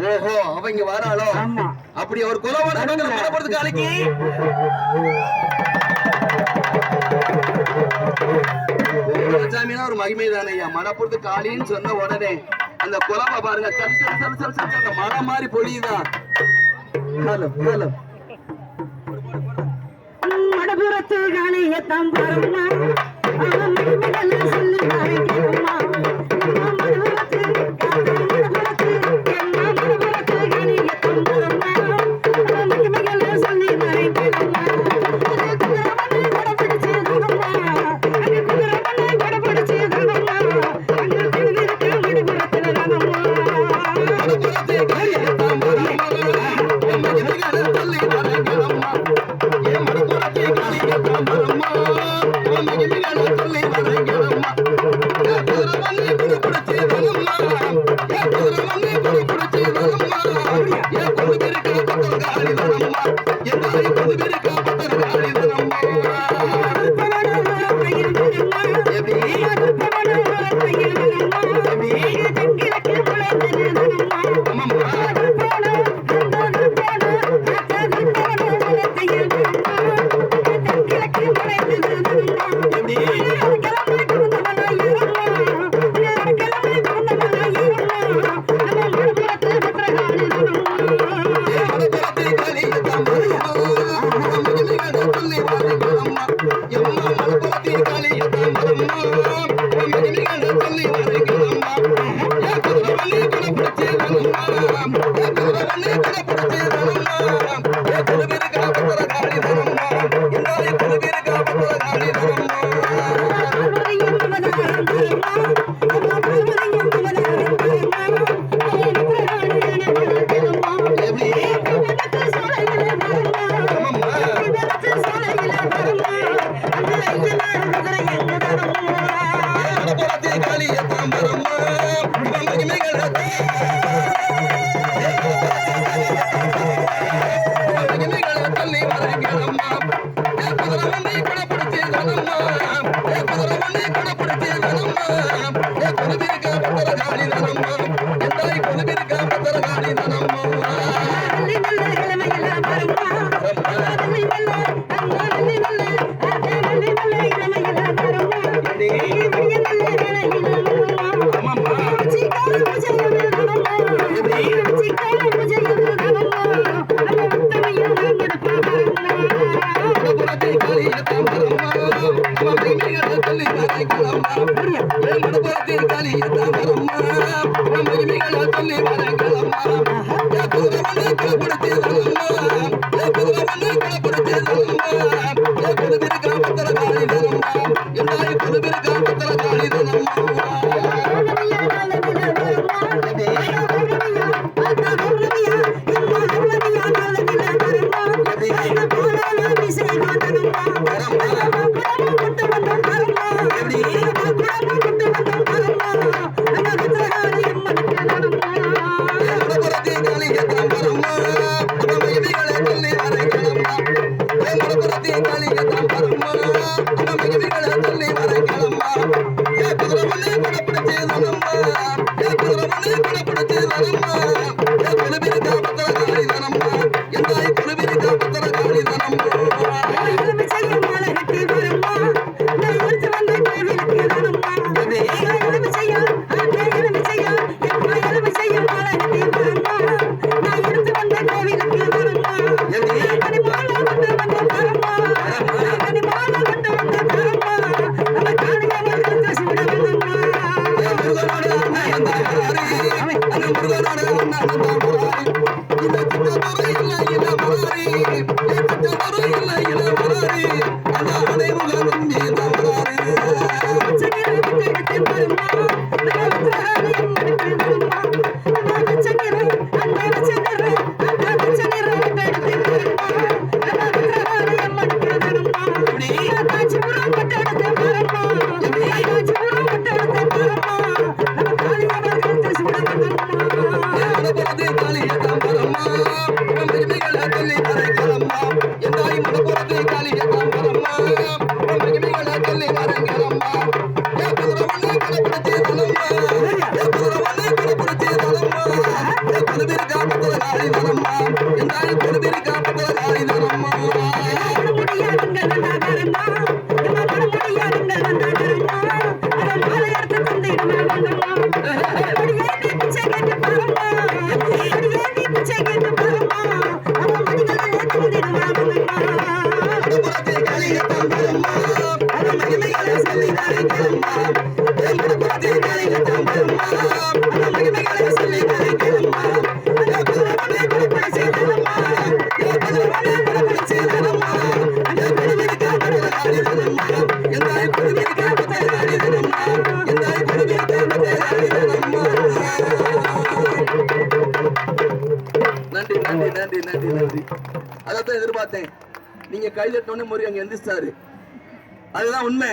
ஓஹோ அவங்க வராளோ? அப்படி அவர் குலவன மனப்படுத்து காலைக்கு சாமினா ஒரு மகிமை தானே ஐயா. மனப்படுத்து காளின்னு சொன்ன உடனே அந்த குலவை பாருங்க, அந்த மரம் மாதிரி பொழியுதான். மடபுரத்து காளியத்தான் பாருமா சொல்லி Thank you. காப்பதல காளி தரம்மா எந்தாய் கொடுபிரி காப்பதல காளி தரம்மா முடியாதுங்க வந்தாகரம்மா எம்மா முடியாதுங்க வந்தாகரம்மா அத மாலை எடுத்து தந்திடுமா வந்தம்மா அடியே நீ பிச்சை கேட்டு பாரும்மா அடியே நீ பிச்சை கேட்டு பாரும்மா அவ மடிகளே தந்திடுமா வந்தம்மா புறத்தே காளிய தம்பரம்மா அத மகிமைகளை சொல்லி கரைக்கிறம்மா எங்க புறத்தே காளிய தம்பரம்மா அத மகிமைகளை சொல்லி கரைக்கிறம்மா அந்த குருவனே குருபடி செய்தரம்மா ஏ குருவனே குருபடி செய்தரம்மா அந்த குருவிரி காப்பதல காளி தரம்மா எந்தாய் குருவிரி காப்பதல காளி தரம்மா எந்தாய் குருவிரி காப்பதல காளி தரம்மா நன்றி நன்றி நன்றி நன்றி நன்றி அதான் எதிர்பார்த்தேன் நீங்க கையில டொன்னு முறை அங்க எந்திரிச்சாரு அதுதான் உண்மை